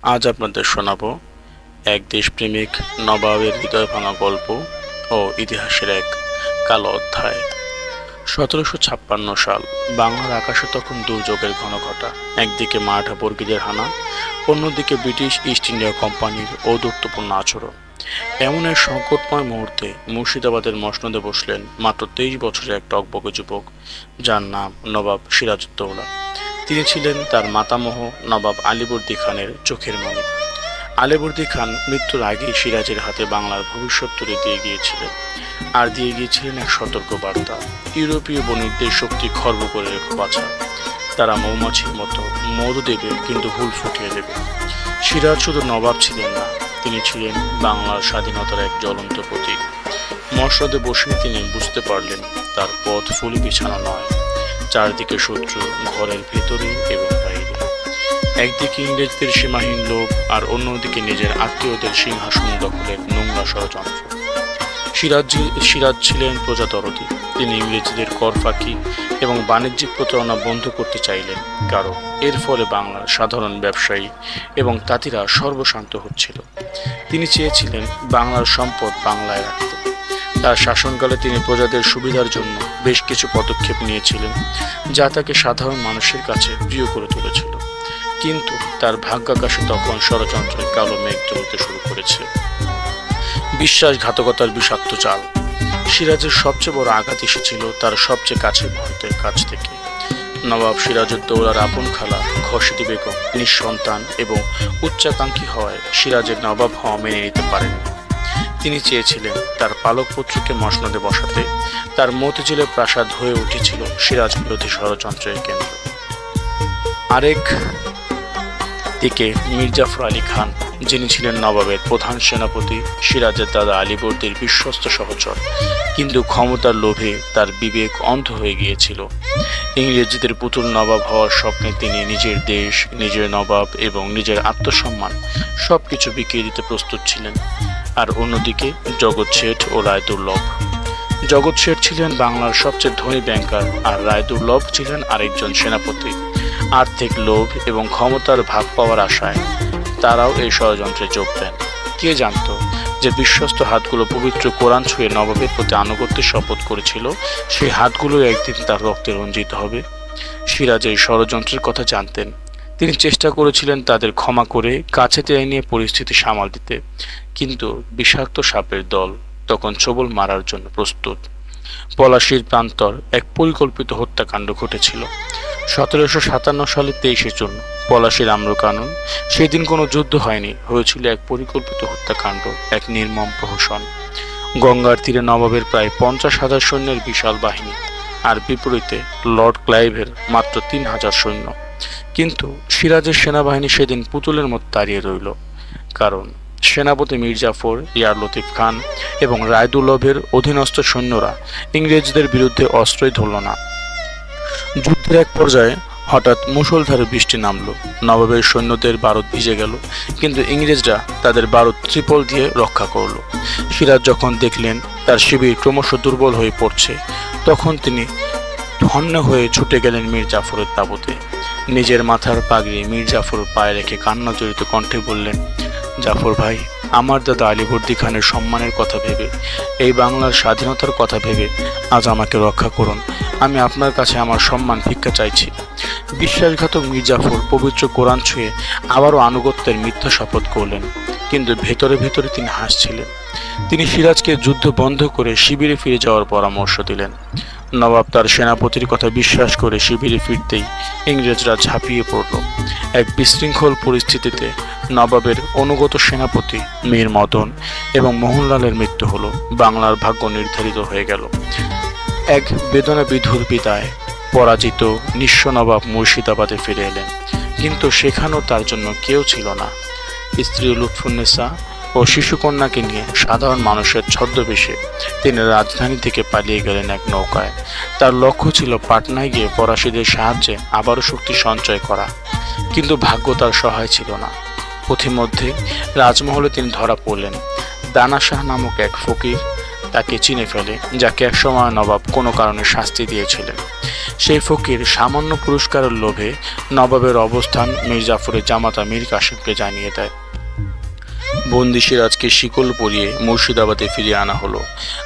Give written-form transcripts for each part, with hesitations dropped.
আজ আপনাদের শোনাবো এক দেশপ্রেমিক নবাবের হৃদয় ভাঙা গল্প ও ইতিহাসের এক কালো অধ্যায়। 1756 সাল। বাংলার আকাশে তখন দুর্যোগের ঘনঘটা। একদিকে মারাঠা বর্গীদের হানা, অন্যদিকে ব্রিটিশ ইস্ট ইন্ডিয়া কোম্পানির ঔদ্ধত্যপূর্ণ আচরণ। এমন এক সংকটময় মুহূর্তে মুর্শিদাবাদের মসনদে বসলেন মাত্র 23 বছরের এক টকবকে যুবক, যার নাম নবাব সিরাজউদ্দৌলা। তিনি ছিলেন তার মাতামহ নবাব আলীবর্দী খানের চোখের মণি। আলীবর্দী খান মৃত্যুর আগেই সিরাজের হাতে বাংলার ভবিষ্যৎ তুলে দিয়ে গিয়েছিলেন, আর দিয়ে গিয়েছিলেন এক সতর্ক বার্তা: ইউরোপীয় বণিকদের শক্তি খর্ব করে রেখো বাছা, তারা মৌমাছির মতো মধু দেবে কিন্তু হুল ফুটিয়ে দেবে। সিরাজ শুধু নবাব ছিলেন না, তিনি ছিলেন বাংলার স্বাধীনতার এক জ্বলন্ত প্রতীক। মসনদে বসে তিনি বুঝতে পারলেন তার পথ ফুলি বিছানো নয়, চারদিকে শত্রু, ঘরের ভেতরে এবং বাইরে। একদিকে ইংরেজদের সীমাহীন লোভ, আর অন্যদিকে নিজের আত্মীয়দের সিংহাসন দখলের নোংরা ষড়যন্ত্র। সিরাজ ছিলেন প্রজাতরদী। তিনি ইংরেজদের কর ফাঁকি এবং বাণিজ্যিক প্রতারণা বন্ধ করতে চাইলেন, কারণ এর ফলে বাংলার সাধারণ ব্যবসায়ী এবং তাঁতিরা সর্বশান্ত হচ্ছিল। তিনি চেয়েছিলেন বাংলার সম্পদ বাংলায় রাখতে। তার শাসনকালে তিনি প্রজাদের সুবিধার জন্য বেশ কিছু পদক্ষেপ নিয়েছিলেন, যা তাকে সাধারণ মানুষের কাছে প্রিয় করে তুলেছিল। কিন্তু তার ভাগ্যাকাশে তখন ষড়যন্ত্রের কালো মেঘ জ্বলতে শুরু করেছে। বিশ্বাসঘাতকতার বিষাক্ত চাল। সিরাজের সবচেয়ে বড় আঘাত এসেছিল তার সবচেয়ে কাছের মুহূর্তের কাছ থেকে। নবাব সিরাজউদ্দৌলার আপন খালা ঘসেটি বেগম নিঃসন্তান এবং উচ্চাকাঙ্ক্ষী হওয়ায় সিরাজের নবাব হওয়া মেনে নিতে পারেন। তিনি চেয়েছিলেন তার পালক পুত্রকে মসনদে বসাতে। তার মতিঝিলের প্রাসাদ হয়ে উঠেছিল সিরাজ বিরোধী ষড়যন্ত্রের কেন্দ্র। আরেক দিকে মীর জাফর আলী খান, যিনি ছিলেন নবাবের প্রধান সেনাপতি, সিরাজের দাদা আলীবর্দীর বিশ্বস্ত সহচর, কিন্তু ক্ষমতার লোভে তার বিবেক অন্ধ হয়ে গিয়েছিল। ইংরেজদের পুতুল নবাব হওয়ার স্বপ্নে তিনি নিজের দেশ, নিজের নবাব এবং নিজের আত্মসম্মান সবকিছু বিকিয়ে দিতে প্রস্তুত ছিলেন। আর অন্যদিকে জগৎ শেঠ ও রায়দুর্লভ। জগৎ শেঠ ছিলেন বাংলার সবচেয়ে ধনী ব্যাংকার, আর রায়দুর্লভ ছিলেন আরেকজন সেনাপতি। আর্থিক লোভ এবং ক্ষমতার ভাগ পাওয়ার আশায় তারাও এই ষড়যন্ত্রে যোগ দেন। কে জানত যে বিশ্বস্ত হাতগুলো পবিত্র কোরআন ছুঁয়ে নবাবের প্রতি আনুগত্যের শপথ করেছিল, সেই হাতগুলো একদিন তার রক্তে রঞ্জিত হবে। সিরাজ এই ষড়যন্ত্রের কথা জানতেন। তিনি চেষ্টা করেছিলেন তাদের ক্ষমা করে কাছে টেনে নিয়ে পরিস্থিতি সামাল দিতে, কিন্তু বিষাক্ত সাপের দল তখন ছোবল মারার জন্য প্রস্তুত। পলাশীর প্রান্তর এক পরিকল্পিত হত্যাকাণ্ড ঘটেছিল। 1757 সালের 23 জুন পলাশীর আম্রকানন। সেদিন কোনো যুদ্ধ হয়নি, হয়েছিল এক পরিকল্পিত হত্যাকাণ্ড, এক নির্মম প্রহসন। গঙ্গার তীরে নবাবের প্রায় 50,000 সৈন্যের বিশাল বাহিনী, আর বিপরীতে লর্ড ক্লাইভের মাত্র 3,000 সৈন্য। কিন্তু সিরাজের সেনাবাহিনী সেদিন পুতুলের মতো দাঁড়িয়ে রইল, কারণ সেনাপতি মীর জাফর, ইয়ার লতিফ খান এবং রায়দুর্লভের অধীনস্থ সৈন্যরা ইংরেজদের বিরুদ্ধে অস্ত্রই ধরল না। যুদ্ধের এক পর্যায়ে হঠাৎ মুষলধারে বৃষ্টি নামল। নবাবের সৈন্যদের বারুদ ভিজে গেল, কিন্তু ইংরেজরা তাদের বারুদ ত্রিপল দিয়ে রক্ষা করল। সিরাজ যখন দেখলেন তার শিবির ক্রমশ দুর্বল হয়ে পড়ছে, তখন তিনি ধন্য হয়ে ছুটে গেলেন মীর জাফরের তাঁবুতে। নিজের মাথার পাগড়ি মীর জাফর পায়ে রেখে কান্না জড়িত কণ্ঠে বললেন, জাফর ভাই, আমার দাদা আলীবর্দী খানের সম্মানের কথা ভেবে, এই বাংলার স্বাধীনতার কথা ভেবে আজ আমাকে রক্ষা করুন। আমি আপনার কাছে আমার সম্মান ভিক্ষা চাইছি। বিশ্বাসঘাতক মীর জাফর পবিত্র কোরআন ছুঁয়ে আবারও আনুগত্যের মিথ্যা শপথ করলেন, কিন্তু ভেতরে ভেতরে তিনি হাসছিলেন। তিনি সিরাজকে যুদ্ধ বন্ধ করে শিবিরে ফিরে যাওয়ার পরামর্শ দিলেন। নবাব তার সেনাপতির কথা বিশ্বাস করে শিবিরে ফিরতেই ইংরেজরা ঝাঁপিয়ে পড়ল। এক বিশৃঙ্খল পরিস্থিতিতে নবাবের অনুগত সেনাপতি মীর মদন এবং মোহনলালের মৃত্যু হলো। বাংলার ভাগ্য নির্ধারিত হয়ে গেল। এক বেদনা বিধুর বিদায়। পরাজিত নিঃস্ব নবাব মুর্শিদাবাদে ফিরে এলেন, কিন্তু সেখানেও তার জন্য কেউ ছিল না। স্ত্রী লুৎফুন্নেসা ও শিশুকন্যাকে নিয়ে সাধারণ মানুষের ছদ্মবেশে তিনি রাজধানী থেকে পালিয়ে গেলেন এক নৌকায়। তার লক্ষ্য ছিল পাটনায় গিয়ে ফরাসিদের সাহায্যে আবারও শক্তি সঞ্চয় করা, কিন্তু ভাগ্য তার সহায় ছিল না। পথিমধ্যে রাজমহলে তিনি ধরা পড়লেন। দানা শাহ নামক এক ফকির তাকে চিনে ফেলে, যাকে একসময় নবাব কোনো কারণে শাস্তি দিয়েছিলেন। সেই ফকির সামান্য পুরস্কারের লোভে নবাবের অবস্থান মীর জাফরের জামাতা মীর কাসেমকে জানিয়ে দেয়। বন্দি সিরাজকে শিকল পরিয়ে মুর্শিদাবাদে ফিরিয়ে আনা হলো।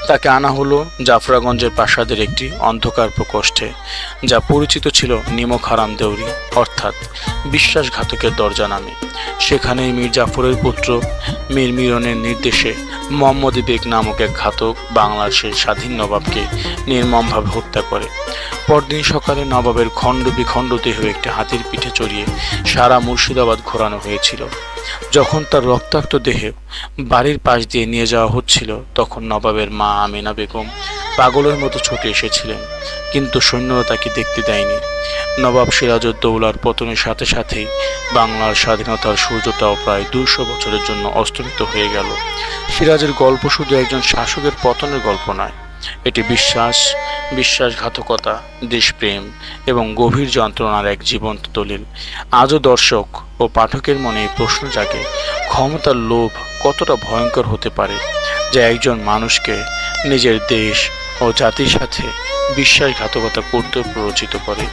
তাকে আনা হলো জাফরাগঞ্জের প্রাসাদের একটি অন্ধকার প্রকোষ্ঠে, যা পরিচিত ছিল নিমক হারাম দেউরি অর্থাৎ বিশ্বাসঘাতকের দরজা নামে। সেখানেই মীর জাফরের পুত্র মীর মিরনের নির্দেশে মোহাম্মদ বেগ নামক এক ঘাতক বাংলার সেই স্বাধীন নবাবকে নির্মমভাবে হত্যা করে। পরদিন সকালে নবাবের খণ্ড বিখণ্ড দেহ একটি হাতির পিঠে চড়িয়ে সারা মুর্শিদাবাদ ঘোরানো হয়েছিল। যখন তার রক্তাক্ত দেহ বাড়ির পাশ দিয়ে নিয়ে যাওয়া হচ্ছিল, তখন নবাবের মা আমেনা বেগম পাগলের মতো ছুটে এসেছিলেন, কিন্তু সৈন্যরা তাকে দেখতে দেয়নি। নবাব সিরাজউদ্দৌলার পতনের সাথে সাথেই বাংলার স্বাধীনতার সূর্যটাও প্রায় 200 বছরের জন্য অস্তমিত হয়ে গেল। সিরাজের গল্প শুধু একজন শাসকের পতনের গল্প নয়, এটি বিশ্বাসঘাতকতা, দেশপ্রেম এবং গভীর যন্ত্রণার এক জীবন্ত দলিল। আজও দর্শক ও পাঠকের মনে এই প্রশ্ন জাগে, ক্ষমতার লোভ কতটা ভয়ঙ্কর হতে পারে, যা একজন মানুষকে নিজের দেশ ও জাতির সাথে বিশ্বাসঘাতকতা করতে প্ররোচিত করে।